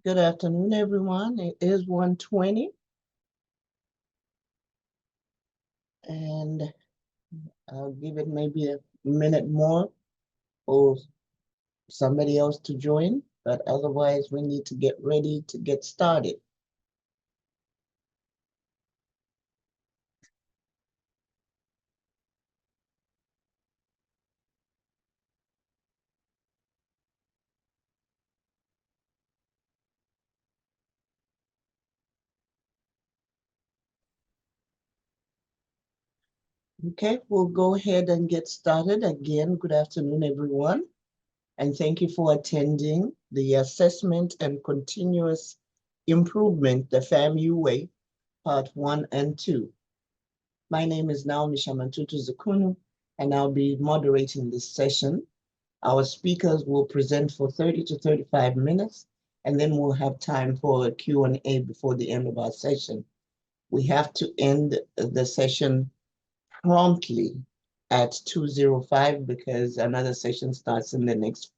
Good afternoon, everyone. It is 1:20, and I'll give it maybe a minute more for somebody else to join, but otherwise we need to get ready to get started. Okay, we'll go ahead and get started. Again, good afternoon, everyone, and thank you for attending the Assessment and Continuous Improvement, the FAMU Way, Part 1 and 2. My name is Naomi Shamantutu Zukunu, and I'll be moderating this session. Our speakers will present for 30 to 35 minutes, and then we'll have time for a Q&A before the end of our session. We have to end the session promptly at 2:05 because another session starts in the next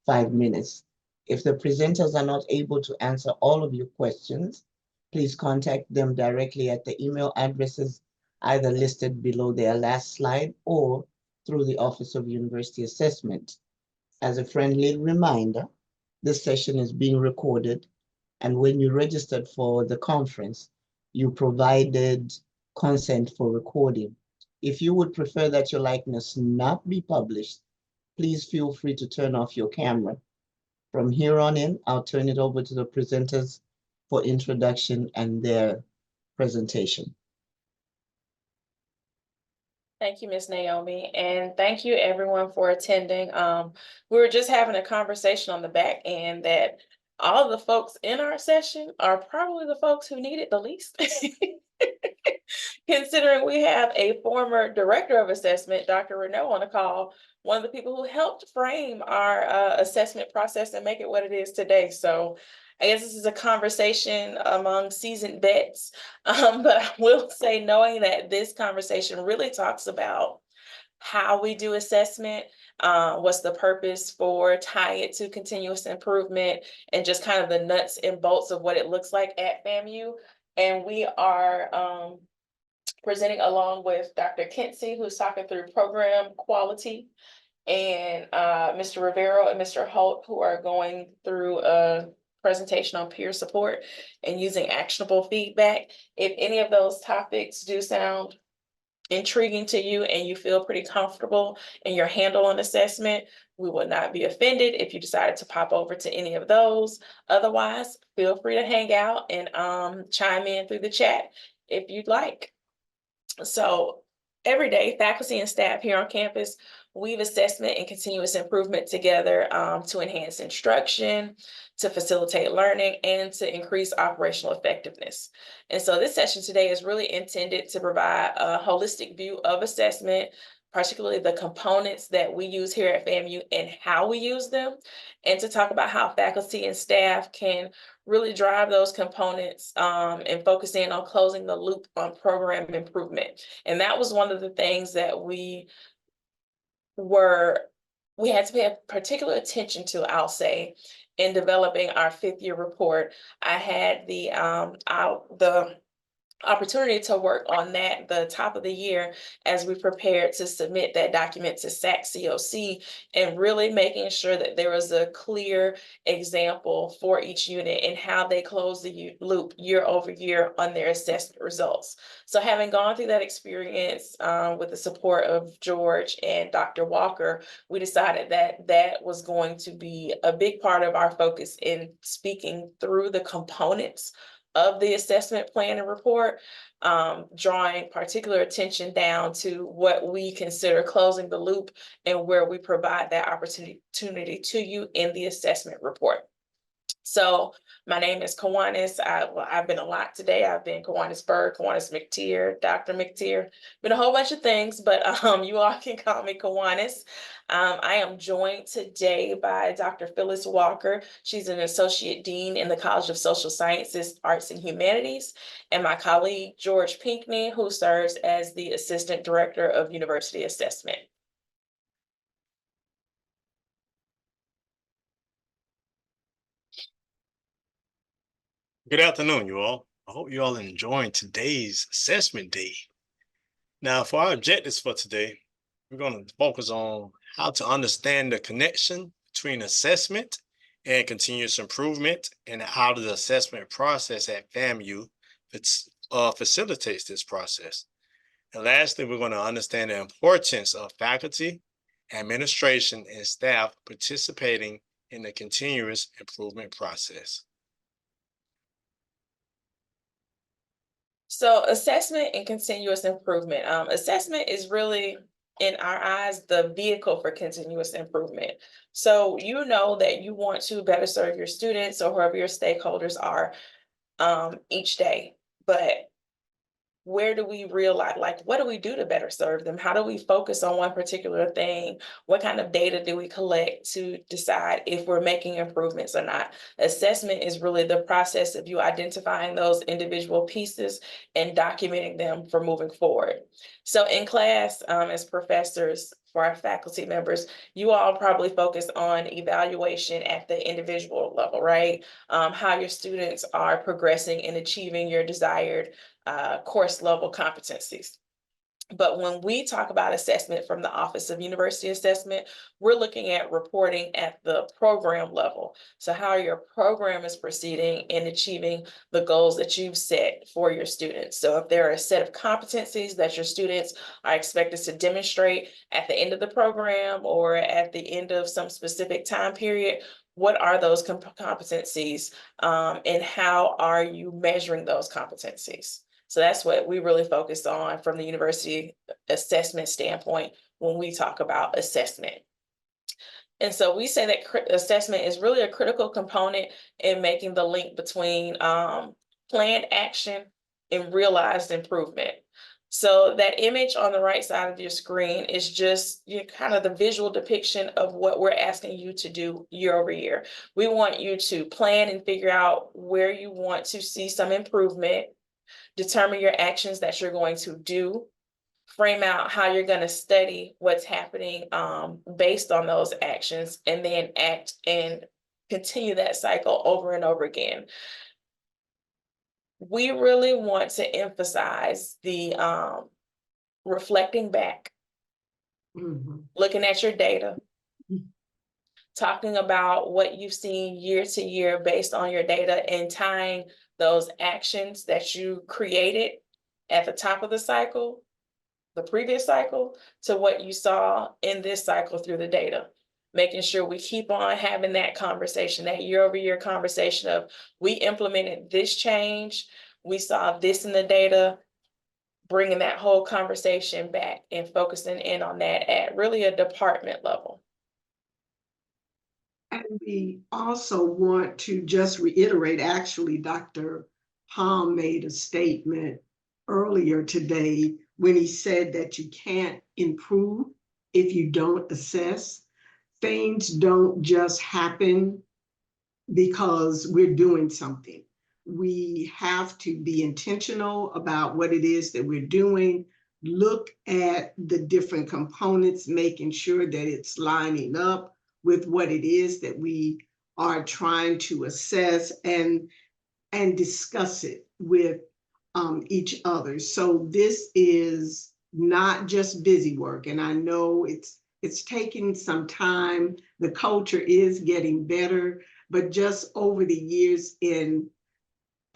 5 minutes. If the presenters are not able to answer all of your questions, please contact them directly at the email addresses either listed below their last slide or through the Office of University Assessment. As a friendly reminder, this session is being recorded, and when you registered for the conference, you provided consent for recording. If you would prefer that your likeness not be published, please feel free to turn off your camera. From here on in, I'll turn it over to the presenters for introduction and their presentation. Thank you, Ms. Naomi, and thank you everyone for attending. We were just having a conversation on the back end that all the folks in our session are probably the folks who need it the least. Considering we have a former director of assessment, Dr. Renaud, on the call, one of the people who helped frame our assessment process and make it what it is today. So I guess this is a conversation among seasoned vets, but I will say, knowing that this conversation really talks about how we do assessment, what's the purpose for tying it to continuous improvement, and just kind of the nuts and bolts of what it looks like at FAMU. And we are presenting along with Dr. Kinsey, who's talking through program quality, and Mr. Rivero and Mr. Holt, who are going through a presentation on peer support and using actionable feedback. If any of those topics do sound intriguing to you and you feel pretty comfortable in your handle on assessment, we will not be offended if you decided to pop over to any of those. Otherwise, feel free to hang out and chime in through the chat if you'd like. So every day, faculty and staff here on campus weave assessment and continuous improvement together to enhance instruction, to facilitate learning, and to increase operational effectiveness. And so this session today is really intended to provide a holistic view of assessment, particularly the components that we use here at FAMU and how we use them, and to talk about how faculty and staff can really drive those components and focus in on closing the loop on program improvement. And that was one of the things that we had to pay particular attention to, I'll say, in developing our 5th-year report. I had the opportunity to work on that the top of the year as we prepared to submit that document to SAC-COC, and really making sure that there was a clear example for each unit and how they close the loop year over year on their assessment results. So having gone through that experience with the support of George and Dr. Walker, we decided that that was going to be a big part of our focus in speaking through the components of the assessment plan and report, drawing particular attention down to what we consider closing the loop and where we provide that opportunity to you in the assessment report. So my name is Kiwanis. I've been a lot today. I've been Kiwanis Berg, Kiwanis McTier, Dr. McTier, been a whole bunch of things, but you all can call me Kiwanis. I am joined today by Dr. Phyllis Walker. She's an Associate Dean in the College of Social Sciences, Arts, and Humanities, and my colleague, George Pinkney, who serves as the Assistant Director of University Assessment. Good afternoon, you all. I hope you all enjoying today's assessment day. Now, for our objectives for today, we're going to focus on how to understand the connection between assessment and continuous improvement and how the assessment process at FAMU facilitates this process. And lastly, we're going to understand the importance of faculty, administration, and staff participating in the continuous improvement process. So assessment and continuous improvement. Assessment is really, in our eyes, the vehicle for continuous improvement. So you know that you want to better serve your students or whoever your stakeholders are each day. But where do we realize, like, what do we do to better serve them? How do we focus on one particular thing? What kind of data do we collect to decide if we're making improvements or not? Assessment is really the process of you identifying those individual pieces and documenting them for moving forward. So in class, as professors, for our faculty members, you all probably focus on evaluation at the individual level, right? How your students are progressing and achieving your desired course level competencies. But when we talk about assessment from the Office of University Assessment, we're looking at reporting at the program level. So how your program is proceeding in achieving the goals that you've set for your students. So if there are a set of competencies that your students are expected to demonstrate at the end of the program or at the end of some specific time period, what are those competencies and how are you measuring those competencies? So that's what we really focus on from the university assessment standpoint when we talk about assessment. And so we say that assessment is really a critical component in making the link between planned action and realized improvement. So that image on the right side of your screen is just kind of the visual depiction of what we're asking you to do year over year. We want you to plan and figure out where you want to see some improvement, determine your actions that you're going to do, frame out how you're going to study what's happening based on those actions, and then act and continue that cycle over and over again. We really want to emphasize the reflecting back, looking at your data, talking about what you've seen year to year based on your data and tying those actions that you created at the top of the cycle, the previous cycle, to what you saw in this cycle through the data. Making sure we keep on having that conversation, that year over year conversation of we implemented this change, we saw this in the data, bringing that whole conversation back and focusing in on that at really a department level. And we also want to just reiterate, actually, Dr. Palm made a statement earlier today when he said that you can't improve if you don't assess. Things don't just happen because we're doing something. We have to be intentional about what it is that we're doing, look at the different components, making sure that it's lining up with what it is that we are trying to assess, and discuss it with each other. So this is not just busy work, and I know it's taking some time. The culture is getting better, but just over the years in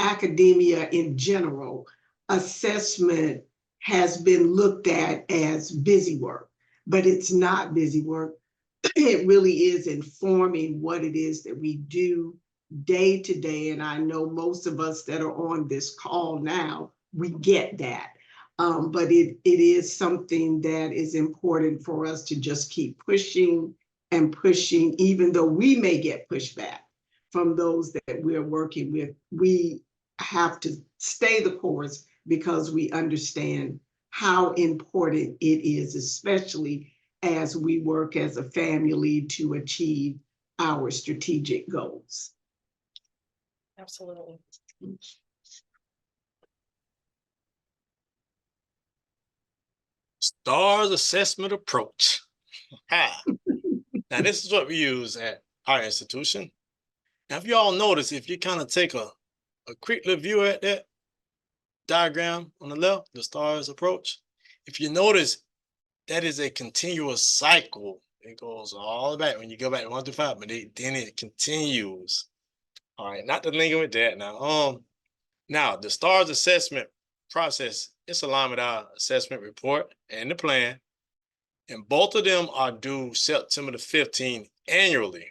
academia in general, assessment has been looked at as busy work, but it's not busy work. It really is informing what it is that we do day to day. And I know most of us that are on this call now, we get that. But it is something that is important for us to just keep pushing and pushing, even though we may get pushback from those that we're working with. We have to stay the course because we understand how important it is, especially as we work as a family to achieve our strategic goals. Absolutely. STARS assessment approach. Now, this is what we use at our institution. Now, if you all notice, if you kind of take a a quick little view at that diagram on the left, the stars approach. If you notice, that is a continuous cycle. It goes all the back when you go back to 1 through 5, but then it continues. All right, not to linger with that now. Now the stars assessment process, it's aligned with our assessment report and the plan, and both of them are due September the 15th annually.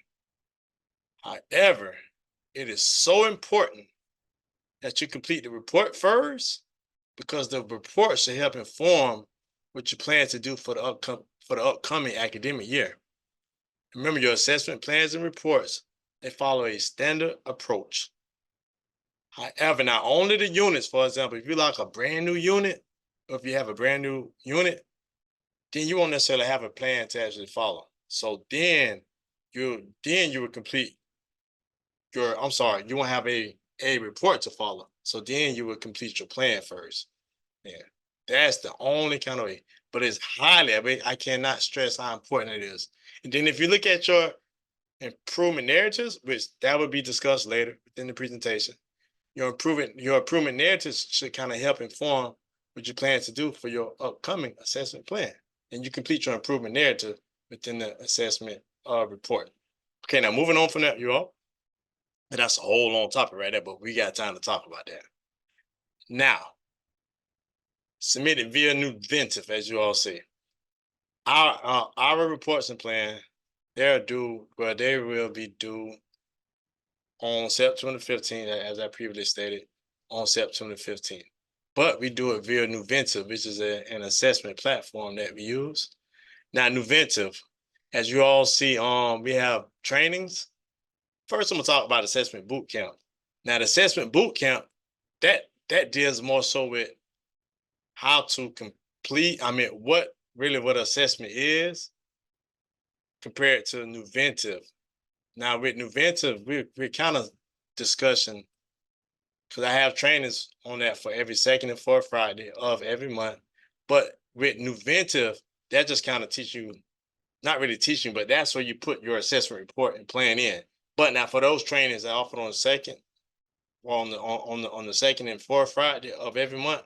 However, it is so important that you complete the report first, because the report should help inform what you plan to do for the upcoming academic year. Remember, your assessment plans and reports, they follow a standard approach. However, not only the units, for example, if you like a brand new unit, or if you have a brand new unit, then you won't necessarily have a plan to actually follow. So then you would complete your, I'm sorry, you won't have a report to follow. So then you would complete your plan first. Yeah, that's the only kind of way. But it's highly, I cannot stress how important it is. And then if you look at your improvement narratives, which that would be discussed later within the presentation, your improvement narratives should kind of help inform what you plan to do for your upcoming assessment plan. And you complete your improvement narrative within the assessment report. Okay, now moving on from that, you all. And that's a whole long topic right there, but we got time to talk about that. Now, submitted via Nuventive, as you all see. Our reports and plan, they will be due on September 15th, as I previously stated, on September 15th. But we do it via Nuventive, which is an assessment platform that we use. Now, Nuventive, as you all see, we have trainings. First, I'm gonna talk about assessment boot camp. Now, the assessment boot camp, that deals more so with how to complete, what assessment is compared to Nuventive. Now with Nuventive, we're kind of discussing, because I have trainings on that for every second and fourth Friday of every month. But with Nuventive, that just kind of teach you, not really teaching, but that's where you put your assessment report and plan in. But now for those trainings that offered on the second, or on the second and fourth Friday of every month,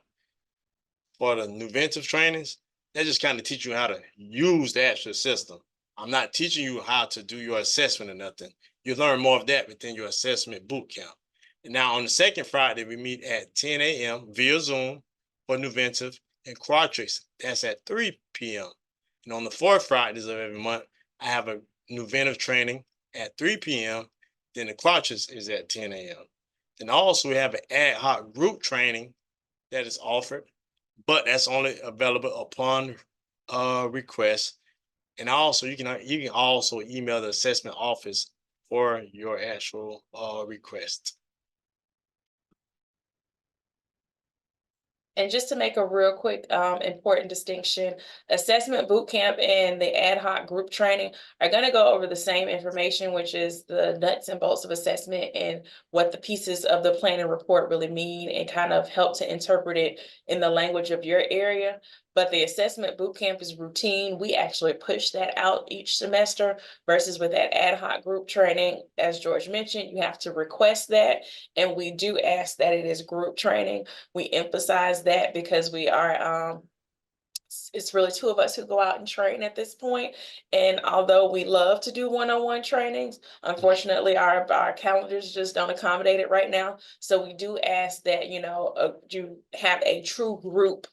for the Nuventive trainings, that just kind of teach you how to use the actual system. I'm not teaching you how to do your assessment or nothing. You learn more of that within your assessment boot camp. And now on the second Friday, we meet at 10 a.m. via Zoom for Nuventive and Quatrix. That's at 3 p.m. And on the fourth Fridays of every month, I have a Nuventive training at 3 p.m. Then the Quatrix is at 10 a.m. Then also we have an ad hoc group training that is offered, but that's only available upon request. And also you can also email the assessment office for your actual request. And just to make a real quick important distinction, assessment bootcamp and the ad hoc group training are going to go over the same information, which is the nuts and bolts of assessment and what the pieces of the plan and report really mean, and kind of help to interpret it in the language of your area. But the assessment bootcamp is routine. We actually push that out each semester, versus with that ad hoc group training, as George mentioned, you have to request that. And we do ask that it is group training. We emphasize that because we are, it's really two of us who go out and train at this point. And although we love to do one-on-one trainings, unfortunately, our calendars just don't accommodate it right now. So we do ask that, you have a true group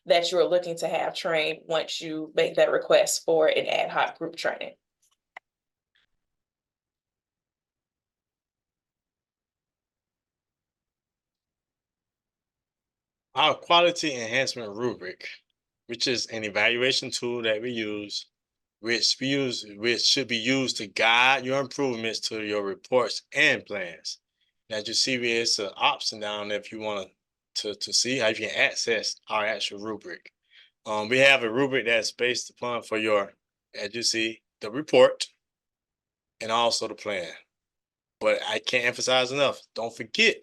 that you're looking to have trained once you make that request for an ad hoc group training. Our quality enhancement rubric, which is an evaluation tool that we use, which should be used to guide your improvements to your reports and plans. As you see, it's an option down there if you want to see how you can access our actual rubric. We have a rubric that's based upon for your, as you see, the report and also the plan. But I can't emphasize enough, don't forget,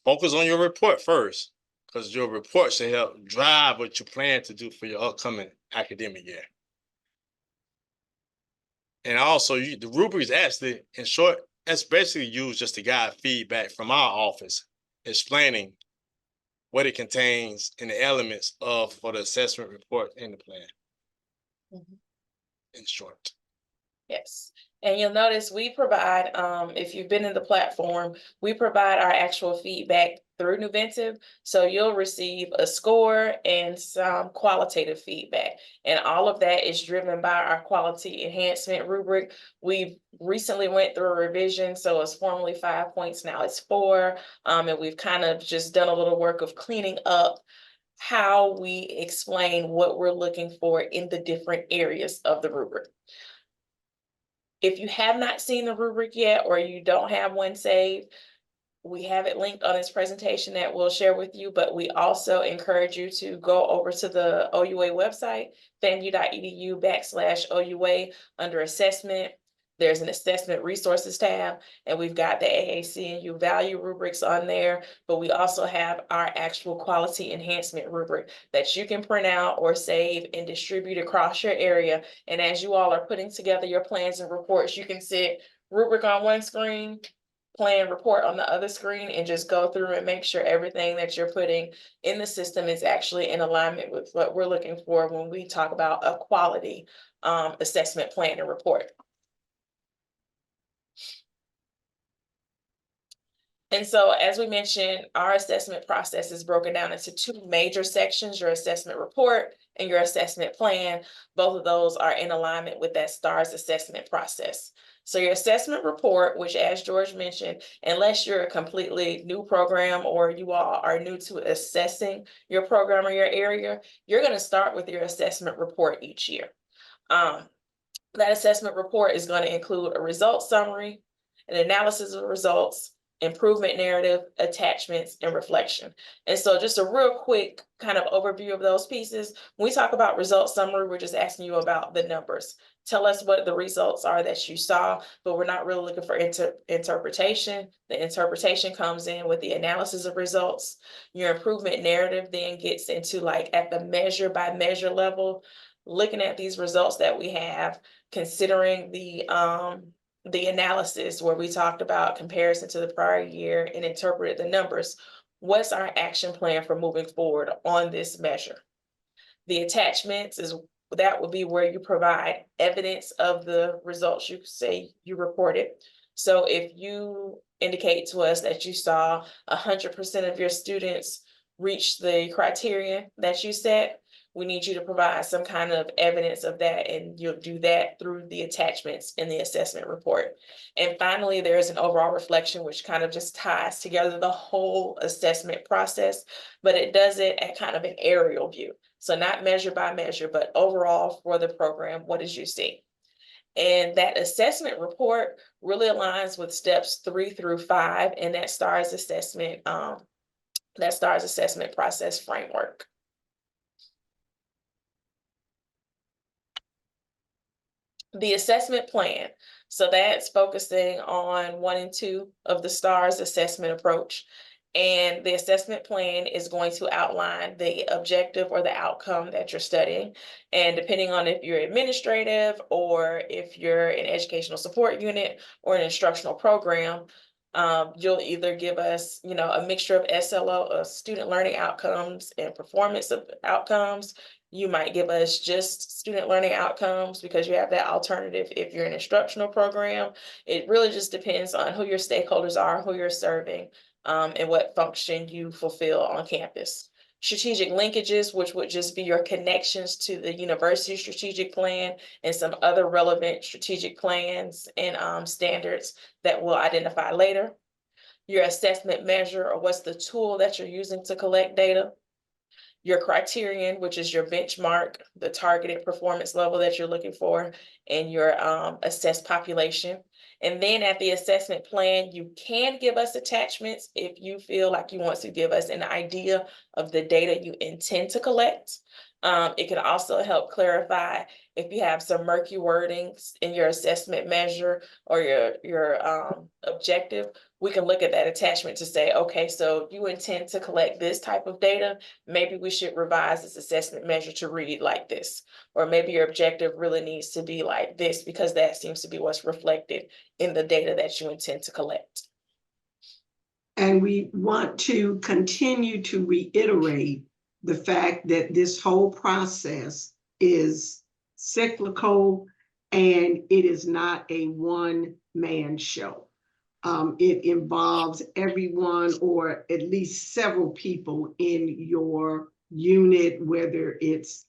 focus on your report first, because your report should help drive what you plan to do for your upcoming academic year. And also, the rubric is actually, in short, that's basically used just to guide feedback from our office explaining what it contains and the elements of for the assessment report and the plan. Mhm. In short. Yes, and you'll notice we provide, if you've been in the platform, we provide our actual feedback through Nuventive. So you'll receive a score and some qualitative feedback. And all of that is driven by our quality enhancement rubric. We've recently went through a revision, so it's formerly 5 points, now it's 4. And we've kind of just done a little work of cleaning up how we explain what we're looking for in the different areas of the rubric. If you have not seen the rubric yet, or you don't have one saved, we have it linked on this presentation that we'll share with you, but we also encourage you to go over to the OUA website, famu.edu/OUA. Under assessment, there's an assessment resources tab, and we've got the AAC and U value rubrics on there, but we also have our actual quality enhancement rubric that you can print out or save and distribute across your area. And as you all are putting together your plans and reports, you can see rubric on one screen, plan report on the other screen, and just go through and make sure everything that you're putting in the system is actually in alignment with what we're looking for when we talk about a quality assessment plan and report. And so, as we mentioned, our assessment process is broken down into 2 major sections: your assessment report and your assessment plan. Both of those are in alignment with that STARS assessment process. So your assessment report, which, as George mentioned, unless you're a completely new program or you all are new to assessing your program or your area, you're going to start with your assessment report each year. That assessment report is going to include a results summary, an analysis of the results, improvement narrative, attachments, and reflection. And so just a real quick kind of overview of those pieces. When we talk about results summary, we're just asking you about the numbers. Tell us what the results are that you saw, but we're not really looking for interpretation. The interpretation comes in with the analysis of results. Your improvement narrative then gets into, like, at the measure by measure level, looking at these results that we have, considering the analysis where we talked about comparison to the prior year and interpreted the numbers. What's our action plan for moving forward on this measure? The attachments that would be where you provide evidence of the results you say you reported. So if you indicate to us that you saw 100% of your students reach the criteria that you set, we need you to provide some kind of evidence of that, and you'll do that through the attachments in the assessment report. And finally, there's an overall reflection, which kind of just ties together the whole assessment process, but it does it at kind of an aerial view. So not measure by measure, but overall for the program, what did you see? And that assessment report really aligns with steps 3 through 5 in that STARS assessment process framework. The assessment plan. So that's focusing on 1 and 2 of the STARS assessment approach. And the assessment plan is going to outline the objective or the outcome that you're studying. And depending on if you're administrative or if you're an educational support unit or an instructional program, you'll either give us, a mixture of SLO, student learning outcomes and performance of outcomes. You might give us just student learning outcomes because you have that alternative if you're an instructional program. It really just depends on who your stakeholders are, who you're serving, and what function you fulfill on campus. Strategic linkages, which would just be your connections to the university strategic plan and some other relevant strategic plans and standards that we'll identify later. Your assessment measure, or what's the tool that you're using to collect data. Your criterion, which is your benchmark, the targeted performance level that you're looking for, and your assessed population. And then at the assessment plan, you can give us attachments if you feel like you want to give us an idea of the data you intend to collect. It can also help clarify if you have some murky wordings in your assessment measure or your objective. We can look at that attachment to say, okay, so you intend to collect this type of data. Maybe we should revise this assessment measure to read like this. Or maybe your objective really needs to be like this because that seems to be what's reflected in the data that you intend to collect. And we want to continue to reiterate the fact that this whole process is cyclical and it is not a one-man show. It involves everyone or at least several people in your unit, whether it's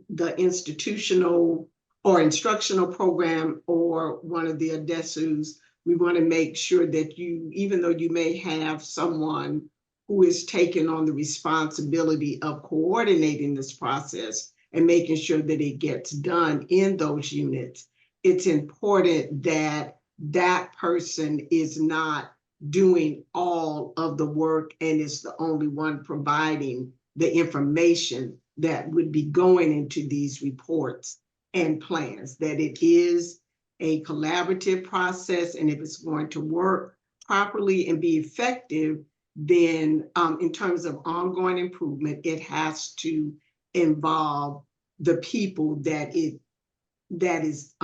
the institutional or instructional program or one of the ADESUs. We want to make sure that you, even though you may have someone who is taking on the responsibility of coordinating this process and making sure that it gets done in those units, it's important that that person is not doing all of the work and is the only one providing the information that would be going into these reports and plans, that it is a collaborative process, and if it's going to work properly and be effective, then in terms of ongoing improvement, it has to involve the people that is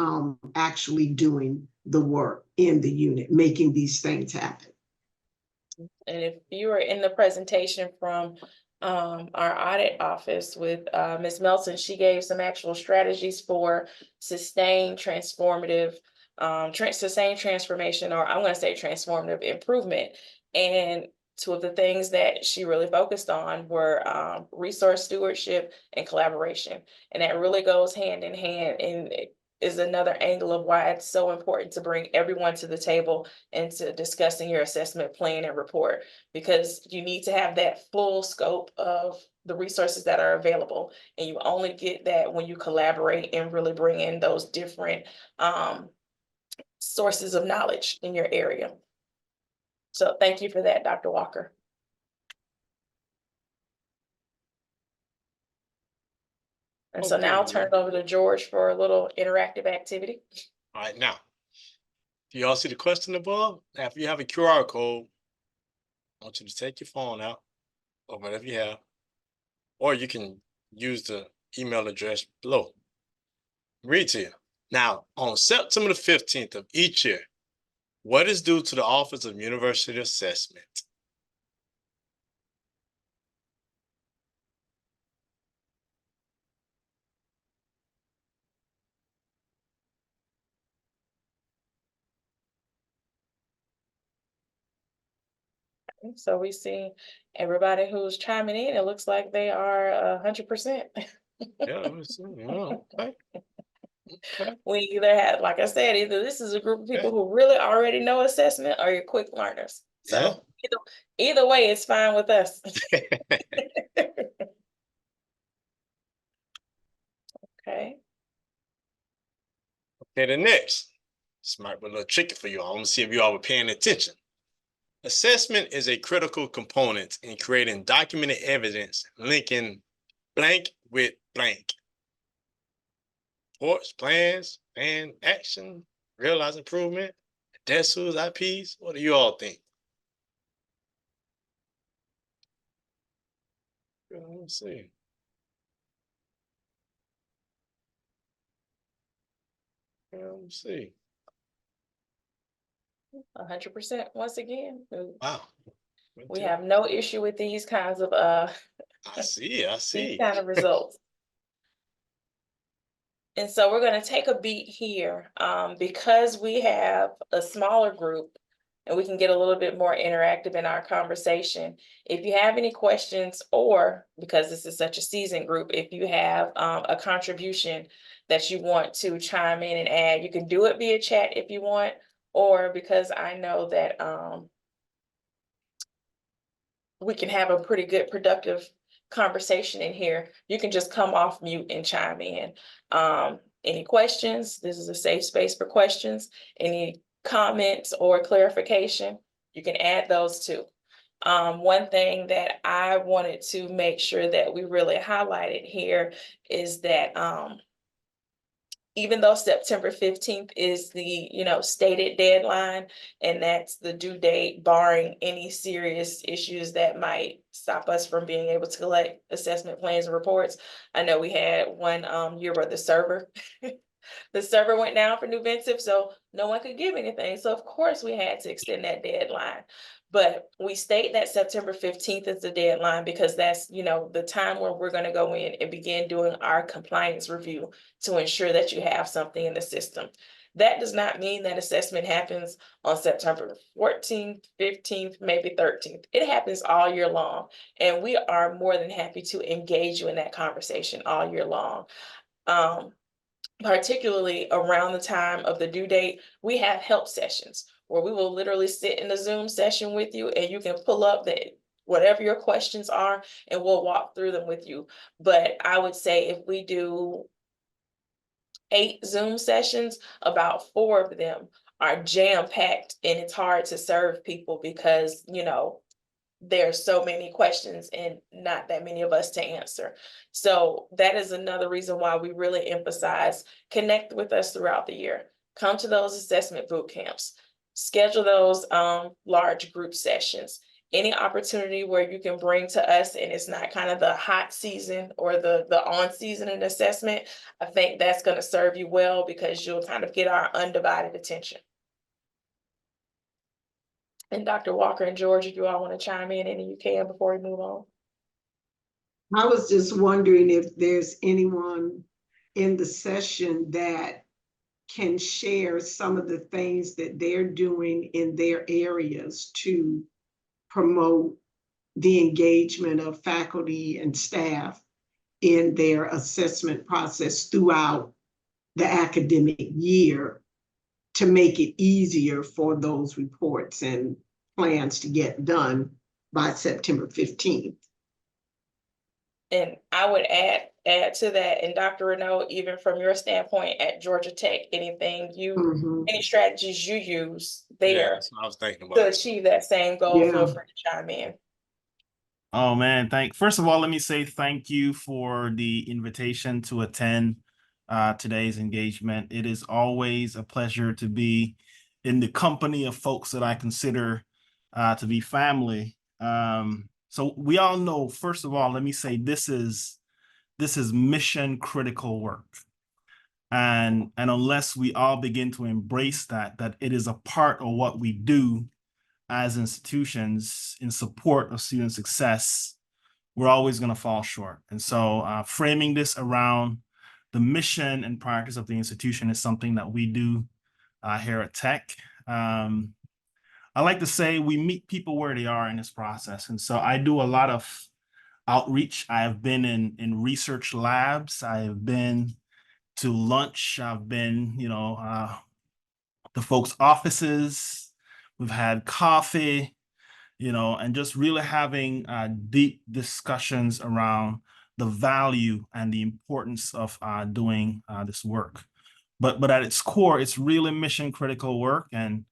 actually doing the work in the unit, making these things happen. And if you were in the presentation from our audit office with Ms. Melton, she gave some actual strategies for sustained transformative, sustained transformation, or I'm going to say transformative improvement. And two of the things that she really focused on were resource stewardship and collaboration. And that really goes hand in hand, and it is another angle of why it's so important to bring everyone to the table and to discussing your assessment plan and report, because you need to have that full scope of the resources that are available. And you only get that when you collaborate and really bring in those different sources of knowledge in your area. So thank you for that, Dr. Walker. And so now I'll turn it over to George for a little interactive activity. All right, now, do you all see the question above? Now, if you have a QR code, I want you to take your phone out or whatever you have, or you can use the email address below. Read to you. Now, on September the 15th of each year, what is due to the Office of University Assessment? So we see everybody who's chiming in, it looks like they are 100%. Yeah, okay. Okay. We either have, like I said, either this is a group of people who really already know assessment or you're quick learners. So either way, it's fine with us. Okay. Okay, the next. This might be a little tricky for you all. I want to see if you all were paying attention. Assessment is a critical component in creating documented evidence linking blank with blank. Reports, plans, and action, realize improvement, DESUs, IPs. What do you all think? Let's see. Let's see. 100% once again. Wow. We have no issue with these kinds of I see. these kind of results. And so we're going to take a beat here because we have a smaller group and we can get a little bit more interactive in our conversation. If you have any questions, or because this is such a seasoned group, if you have a contribution that you want to chime in and add, you can do it via chat if you want, or because I know that we can have a pretty good productive conversation in here, you can just come off mute and chime in. Any questions? This is a safe space for questions. Any comments or clarification, you can add those too. One thing that I wanted to make sure that we really highlighted here is that even though September 15th is the, stated deadline, and that's the due date barring any serious issues that might stop us from being able to collect assessment plans and reports. I know we had one year where the server went down for Nuventive, so no one could give anything. So of course we had to extend that deadline. But we state that September 15th is the deadline because that's, the time where we're going to go in and begin doing our compliance review to ensure that you have something in the system. That does not mean that assessment happens on September 14th, 15th, maybe 13th. It happens all year long. And we are more than happy to engage you in that conversation all year long. Particularly around the time of the due date, we have help sessions where we will literally sit in a Zoom session with you and you can pull up whatever your questions are and we'll walk through them with you. But I would say if we do 8 Zoom sessions, about 4 of them are jam-packed, and it's hard to serve people because, there's so many questions and not that many of us to answer. So that is another reason why we really emphasize connect with us throughout the year. Come to those assessment boot camps, schedule those large group sessions. Any opportunity where you can bring to us and it's not kind of the hot season or the on season in assessment, I think that's going to serve you well because you'll kind of get our undivided attention. And Dr. Walker and George, if you all want to chime in, and you can before we move on. I was just wondering if there's anyone in the session that can share some of the things that they're doing in their areas to promote the engagement of faculty and staff in their assessment process throughout the academic year to make it easier for those reports and plans to get done by September 15th. And I would add to that, and Dr. Renaud, even from your standpoint at Georgia Tech, any strategies you use there that's what I was thinking to about. achieve that same goal, feel free to chime in. Oh man, first of all, let me say thank you for the invitation to attend today's engagement. It is always a pleasure to be in the company of folks that I consider to be family. So we all know, first of all, let me say this is mission critical work. And unless we all begin to embrace that it is a part of what we do as institutions in support of student success, we're always going to fall short. And so framing this around the mission and priorities of the institution is something that we do here at Tech. I like to say we meet people where they are in this process. And so I do a lot of outreach. I have been in research labs. I have been to lunch. I've been, the folks' offices. We've had coffee, and just really having deep discussions around the value and the importance of doing this work. But at its core, it's really mission critical work. And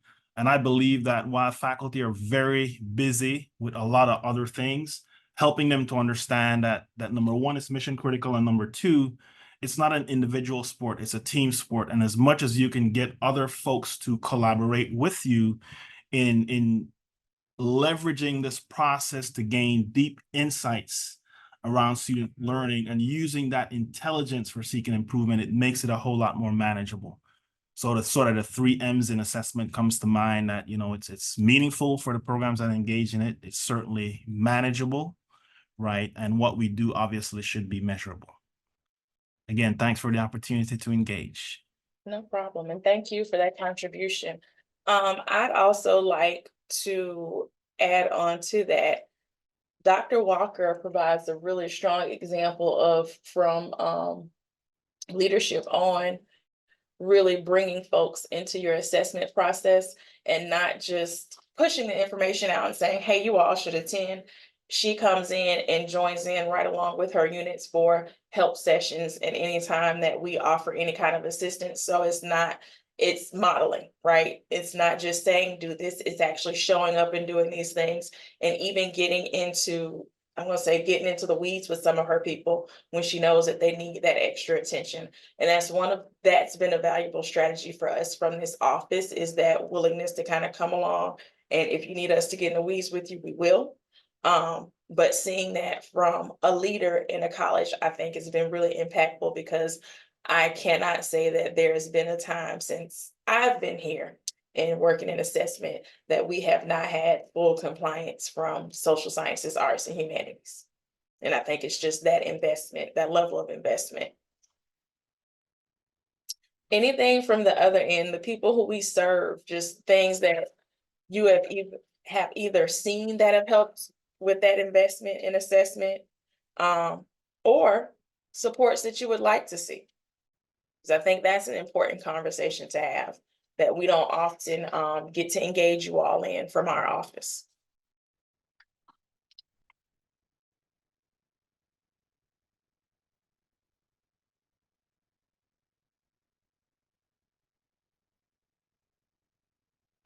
I believe that while faculty are very busy with a lot of other things, helping them to understand that number one, is mission critical, and number two, it's not an individual sport, it's a team sport. And as much as you can get other folks to collaborate with you in leveraging this process to gain deep insights around student learning and using that intelligence for seeking improvement, it makes it a whole lot more manageable. So the sort of the 3 M's in assessment comes to mind, that, it's meaningful for the programs that engage in it. It's certainly manageable, right? And what we do obviously should be measurable. Again, thanks for the opportunity to engage. No problem. And thank you for that contribution. I'd also like to add on to that. Dr. Walker provides a really strong example from leadership on really bringing folks into your assessment process and not just pushing the information out and saying, hey, you all should attend. She comes in and joins in right along with her units for help sessions and anytime that we offer any kind of assistance. So it's modeling, right? It's not just saying do this, it's actually showing up and doing these things, and even getting into the weeds with some of her people when she knows that they need that extra attention. And that's been a valuable strategy for us from this office, is that willingness to kind of come along. And if you need us to get in the weeds with you, we will. But seeing that from a leader in a college, I think has been really impactful, because I cannot say that there has been a time since I've been here in working in assessment that we have not had full compliance from social sciences, arts, and humanities. And I think it's just that investment, that level of investment. Anything from the other end, the people who we serve, just things that you have either seen that have helped with that investment in assessment, or supports that you would like to see. Because I think that's an important conversation to have that we don't often get to engage you all in from our office.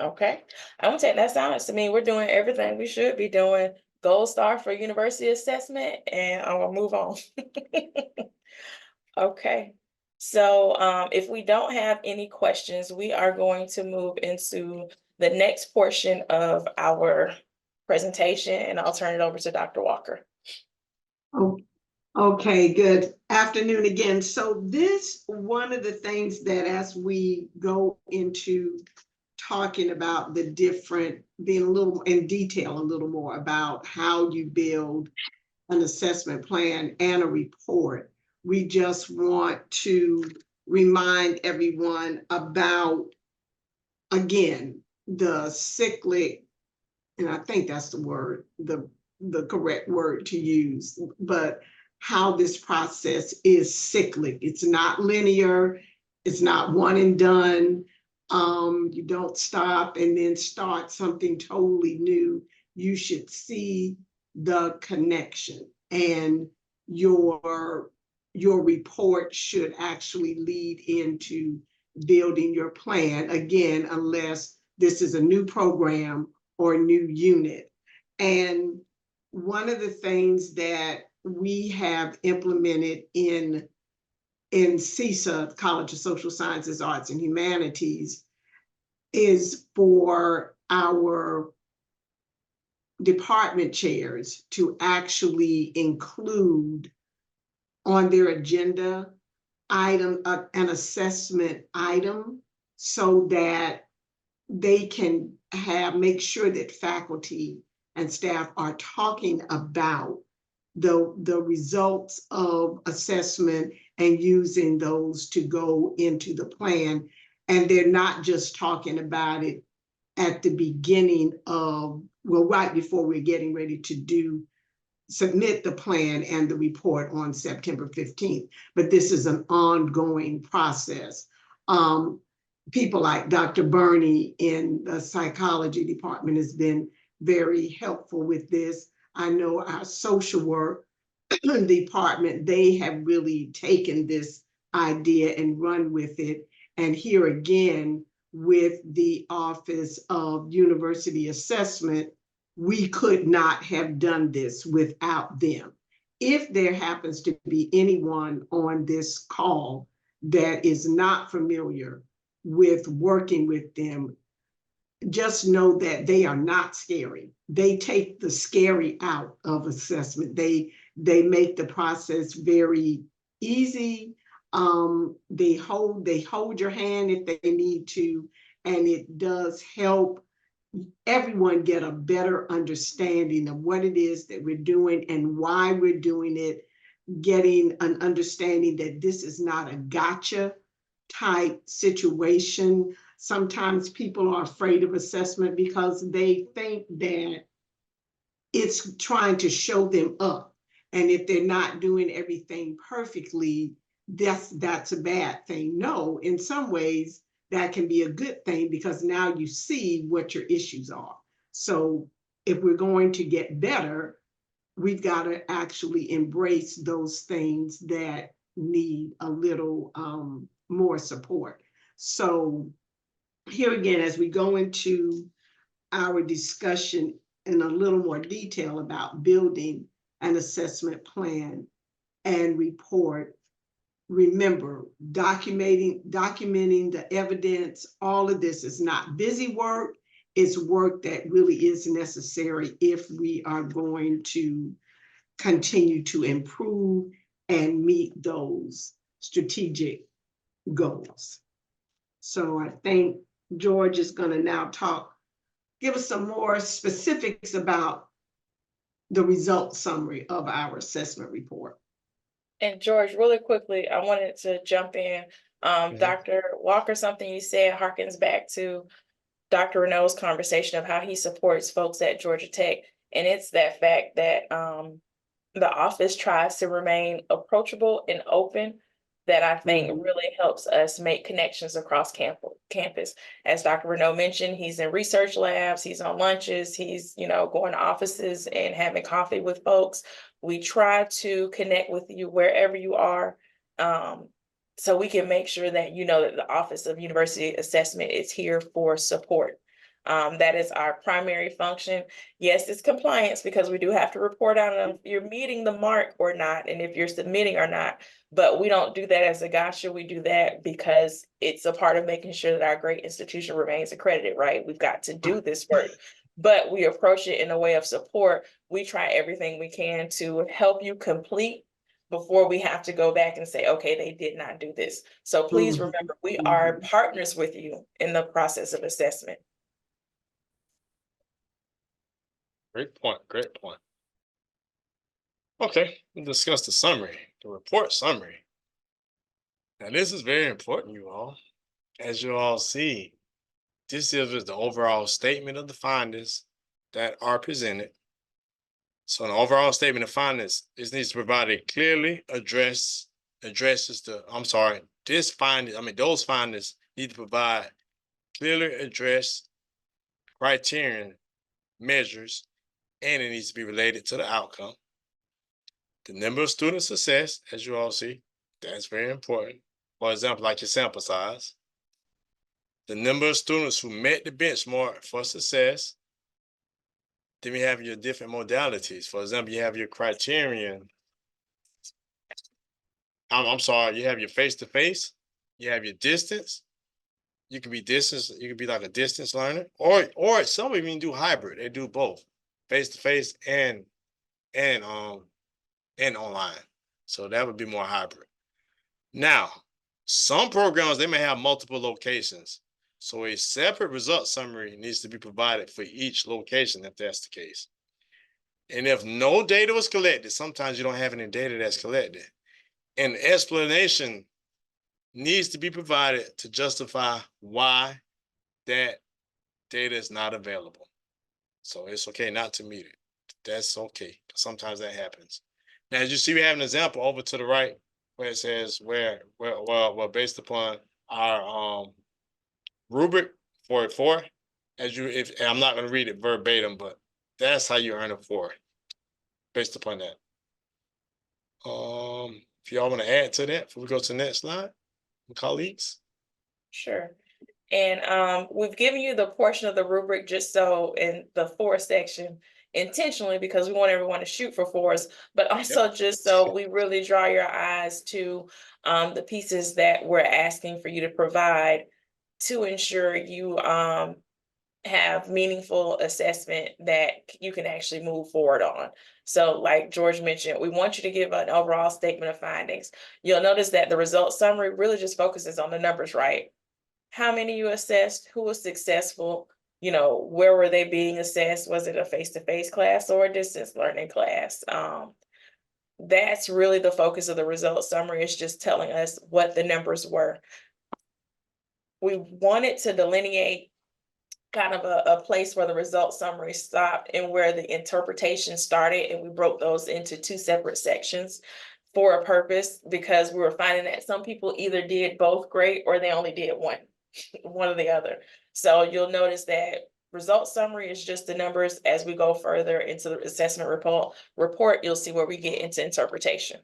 Okay, I'm gonna take that silence to mean we're doing everything we should be doing. Gold star for university assessment, and I'm gonna move on. Okay, so if we don't have any questions, we are going to move into the next portion of our presentation, and I'll turn it over to Dr. Walker. Oh, okay, good afternoon again. So this, one of the things that as we go into talking about the different, being a little in detail, a little more about how you build an assessment plan and a report, we just want to remind everyone about, again, the cyclic, and I think that's the word, the correct word to use, but how this process is cyclic. It's not linear. It's not one and done. You don't stop and then start something totally new. You should see the connection, and your report should actually lead into building your plan, again, unless this is a new program or a new unit. And one of the things that we have implemented in CSA, College of Social Sciences, Arts, and Humanities, is for our department chairs to actually include on their agenda item, an assessment item, so that they can make sure that faculty and staff are talking about the results of assessment and using those to go into the plan. And they're not just talking about it at the beginning of, well, right before we're getting ready to submit the plan and the report on September 15th, but this is an ongoing process. People like Dr. Burney in the psychology department has been very helpful with this. I know our social work department, they have really taken this idea and run with it. And here again, with the Office of University Assessment, we could not have done this without them. If there happens to be anyone on this call that is not familiar with working with them, just know that they are not scary. They take the scary out of assessment. They make the process very easy. They hold your hand if they need to, and it does help everyone get a better understanding of what it is that we're doing and why we're doing it, getting an understanding that this is not a gotcha type situation. Sometimes people are afraid of assessment because they think that it's trying to show them up. And if they're not doing everything perfectly, that's a bad thing. No, in some ways, that can be a good thing because now you see what your issues are. So if we're going to get better, we've got to actually embrace those things that need a little more support. So here again, as we go into our discussion in a little more detail about building an assessment plan and report, remember, documenting the evidence, all of this is not busy work. It's work that really is necessary if we are going to continue to improve and meet those strategic goals. So I think George is going to now give us some more specifics about the results summary of our assessment report. And George, really quickly, I wanted to jump in. Dr. Walker, something you said harkens back to Dr. Renault's conversation of how he supports folks at Georgia Tech. And it's that fact that the office tries to remain approachable and open that I think really helps us make connections across campus. As Dr. Renault mentioned, he's in research labs, he's on lunches, he's, going to offices and having coffee with folks. We try to connect with you wherever you are, so we can make sure that you know that the Office of University Assessment is here for support. That is our primary function. Yes, it's compliance because we do have to report out on if you're meeting the mark or not, and if you're submitting or not. But we don't do that as a gotcha. We do that because it's a part of making sure that our great institution remains accredited, right? We've got to do this work, but we approach it in a way of support. We try everything we can to help you complete before we have to go back and say, okay, they did not do this. So please remember, we are partners with you in the process of assessment. Great point, great point. Okay, we'll discuss the summary, the report summary. Now, this is very important, you all. As you all see, this is the overall statement of the findings that are presented. So an overall statement of findings, this needs to provide a clearly those findings need to provide clearly addressed criterion measures, and it needs to be related to the outcome. The number of students assessed, as you all see, that's very important. For example, like your sample size. The number of students who met the benchmark for success. Then we have your different modalities. For example, you have your criterion. You have your face-to-face, you have your distance. You can be like a distance learner, or some even do hybrid. They do both, face-to-face and online. So that would be more hybrid. Now, some programs, they may have multiple locations. So a separate result summary needs to be provided for each location if that's the case. And if no data was collected, sometimes you don't have any data that's collected. An explanation needs to be provided to justify why that data is not available. So it's okay not to meet it. That's okay. Sometimes that happens. Now, as you see, we have an example over to the right where it says well, based upon our rubric for 4, and I'm not going to read it verbatim, but that's how you earn a 4 based upon that. If y'all want to add to that before we go to the next slide, colleagues. Sure. And we've given you the portion of the rubric just so in the 4 section intentionally because we want everyone to shoot for 4s, but also just so we really draw your eyes to the pieces that we're asking for you to provide to ensure you have meaningful assessment that you can actually move forward on. So like George mentioned, we want you to give an overall statement of findings. You'll notice that the results summary really just focuses on the numbers, right? How many you assessed, who was successful, where were they being assessed? Was it a face-to-face class or a distance learning class? That's really the focus of the results summary, is just telling us what the numbers were. We wanted to delineate kind of a place where the results summary stopped and where the interpretation started, and we broke those into 2 separate sections for a purpose, because we were finding that some people either did both great or they only did one or the other. So you'll notice that results summary is just the numbers. As we go further into the assessment report, you'll see where we get into interpretation.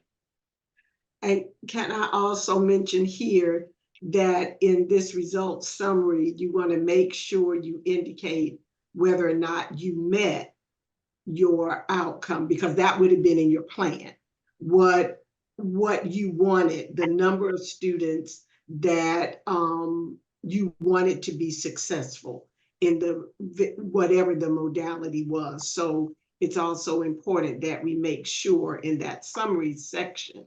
And can I also mention here that in this results summary, you want to make sure you indicate whether or not you met your outcome, because that would have been in your plan. What you wanted, the number of students that you wanted to be successful in whatever the modality was. So it's also important that we make sure in that summary section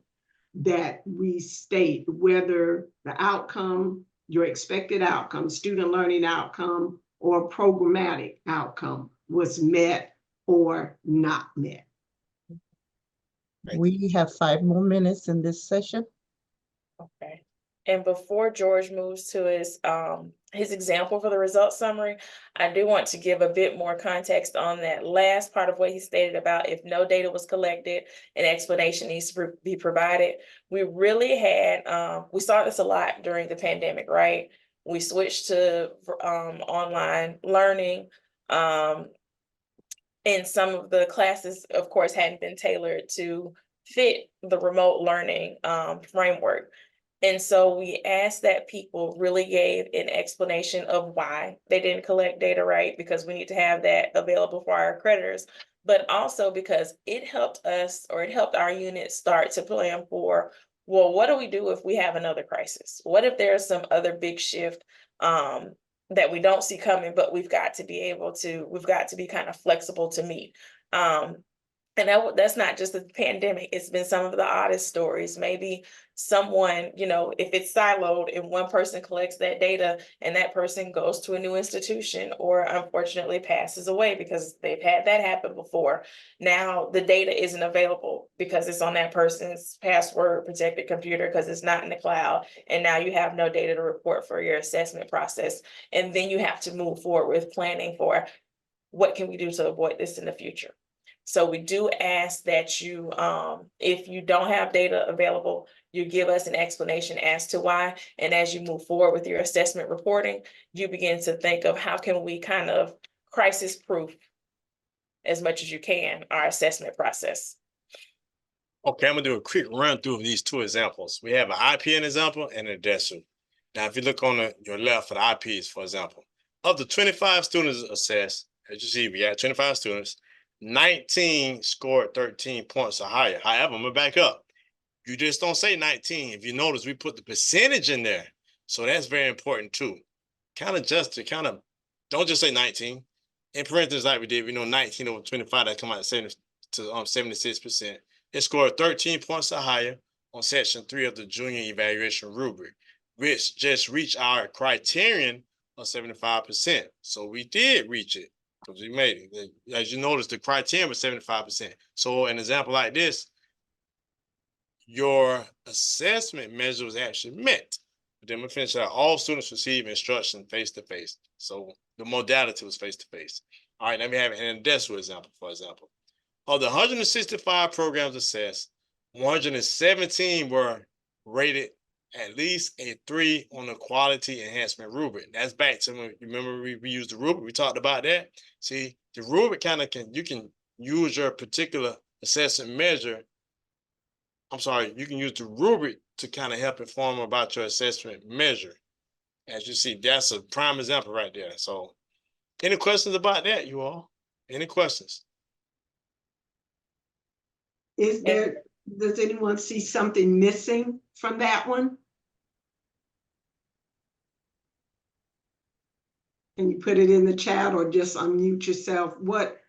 that we state whether the outcome your expected outcome, student learning outcome, or programmatic outcome was met or not met. We have 5 more minutes in this session. Okay. And before George moves to his example for the results summary, I do want to give a bit more context on that last part of what he stated about if no data was collected, an explanation needs to be provided. We really had, we saw this a lot during the pandemic, right? We switched to online learning. And some of the classes, of course, hadn't been tailored to fit the remote learning framework. And so we asked that people really gave an explanation of why they didn't collect data, right? Because we need to have that available for our accreditors, but also because it helped us, or it helped our unit start to plan for, well, what do we do if we have another crisis? What if there's some other big shift that we don't see coming, but we've got to be kind of flexible to meet. And that's not just the pandemic. It's been some of the oddest stories. Maybe someone, if it's siloed and one person collects that data and that person goes to a new institution or unfortunately passes away, because they've had that happen before. Now the data isn't available because it's on that person's password protected computer because it's not in the cloud. And now you have no data to report for your assessment process. And then you have to move forward with planning for what can we do to avoid this in the future. So we do ask that you, if you don't have data available, you give us an explanation as to why. And as you move forward with your assessment reporting, you begin to think of how can we kind of crisis proof as much as you can our assessment process. Okay, I'm gonna do a quick run through of these two examples. We have an IPN example and a DESU. Now, if you look on your left for the IPs, for example, of the 25 students assessed, as you see, we had 25 students, 19 scored 13 points or higher. However, I'm gonna back up. You just don't say 19. If you notice, we put the percentage in there. So that's very important too. Kind of don't just say 19. In parentheses, like we did, we know 19 over 25, that come out to 76%. It scored 13 points or higher on section 3 of the junior evaluation rubric, which just reached our criterion of 75%. So we did reach it because we made it. As you notice, the criterion was 75%. So an example like this, your assessment measure was actually met. But then we finish out, all students receive instruction face-to-face. So the modality was face-to-face. All right, let me have an DESU example, for example. Of the 165 programs assessed, 117 were rated at least a 3 on the quality enhancement rubric. That's back to when, remember we used the rubric, we talked about that. See, the rubric you can use your particular assessment measure. You can use the rubric to kind of help inform about your assessment measure. As you see, that's a prime example right there. So any questions about that, you all? Any questions? Does anyone see something missing from that one? Can you put it in the chat or just unmute yourself? What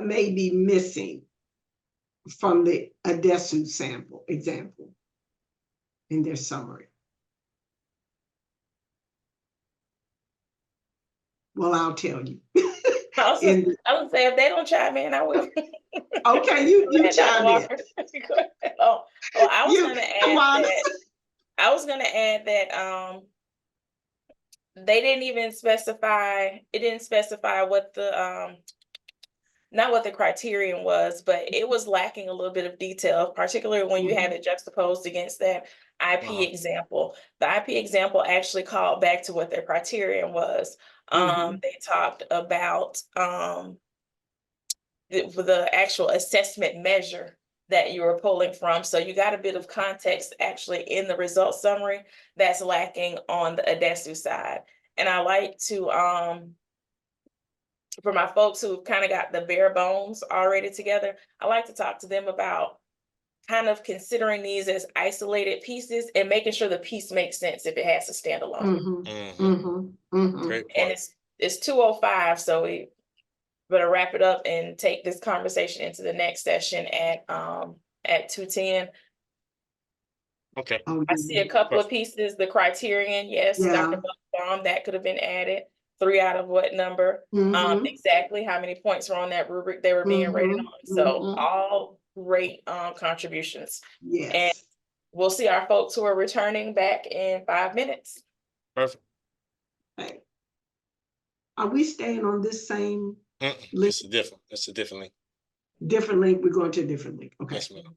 may be missing from the DESU example in their summary? Well, I'll tell you. I would say if they don't chime in, I will. Okay, you chime in. I was gonna add that they didn't even specify, it didn't specify what the not what the criterion was, but it was lacking a little bit of detail, particularly when you had it juxtaposed against that IP example. The IP example actually called back to what their criterion was. They talked about the actual assessment measure that you were pulling from. So you got a bit of context actually in the results summary that's lacking on the DESU side. And I like to, for my folks who've kind of got the bare bones already together, I like to talk to them about kind of considering these as isolated pieces and making sure the piece makes sense if it has to stand alone. Great point. And it's 2:05, so we better wrap it up and take this conversation into the next session at 2:10. Okay, Oh, I see a couple of pieces, the criterion, yes, Yeah. Dr. Baum, that could have been added. 3 out of what number? Mhm. Exactly how many points were on that rubric they were being rated Mhm, on. So mhm. all great contributions. And Yes. we'll see our folks who are returning back in 5 minutes. perfect. Hey. Are we staying on this same It's a different link. different link? We're going to a different link. Okay. Yes, ma'am.